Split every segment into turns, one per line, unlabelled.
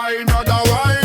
why, brother, why?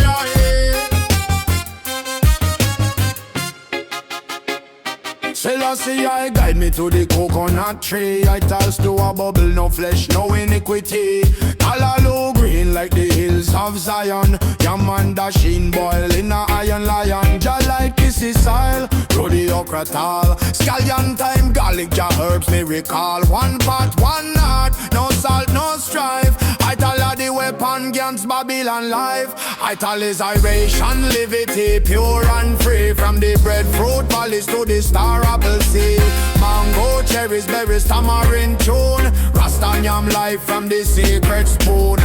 Selassie, I guide me to the coconut tree. I toss to a bubble, no flesh, no iniquity. Hallelujah, green like the hills of Zion. Yaman dashing, boil in a iron lion. Jah Light kisses style, through the okra tall. Scallion time, garlic, Jah herbs me recall. One pot, one heart, no salt, no strife. Ital are the weapon against Babylon life. Ital is Iration, liberty, pure and free. From the breadfruit valleys to the star apple sea. Mango, cherries, berries, tamarind tune. Rasta yam life from the secret spoon.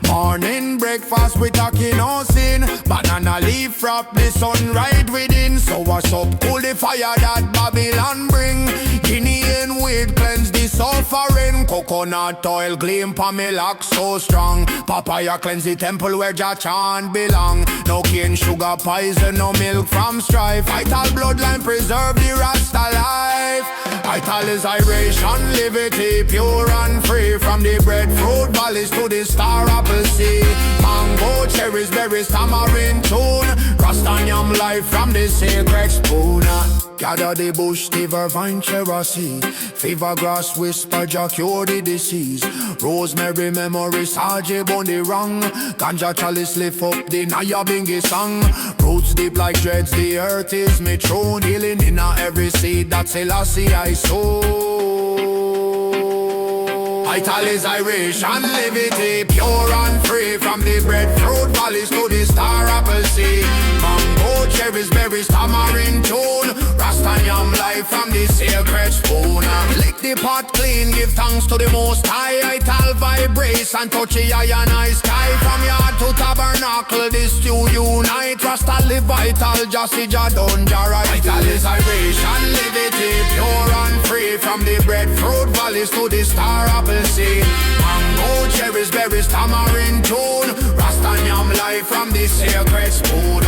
Morning breakfast with a kinosin. Banana leaf wrap the sun right within. So what's up, cool the fire that Babylon bring. Guinean weed cleanse the suffering. Coconut oil gleam pa me lock so strong. Papaya cleanse the temple where Jah chant belong. No cane, sugar, poison, no milk from strife. Ital bloodline preserve the Rasta life. Ital is Iration, liberty, pure and free. From the breadfruit valleys to the star apple sea. Mango, cherries, berries, tamarind tune. Rasta yam life from the sacred spoon. Gather the bush, the vine, cherry. Fever grass, whisper, Jah cure the disease. Rosemary memory, Saji on the wrong. Ganja chalice lift up the Naya Bingi song. Roots deep like dreads, the earth is me throne. Healing in every seed that Selassie I sow. Ital is Iration, liberty, pure and free. From the breadfruit valleys to the star apple sea. Mango, cherries, berries, tamarind tune. Rasta yam life from the sacred spoon. Lick the pot clean, give thanks to the most high. Ital vibrates and touch the iron eye sky. From yard to tabernacle, this two unite. Rasta live Ital, just see Jah done Jah right. Ital is Iration, liberty, pure and free. From the breadfruit valleys to the star apple sea. Mango, cherries, berries, tamarind tune. Rasta yam life from the sacred spoon.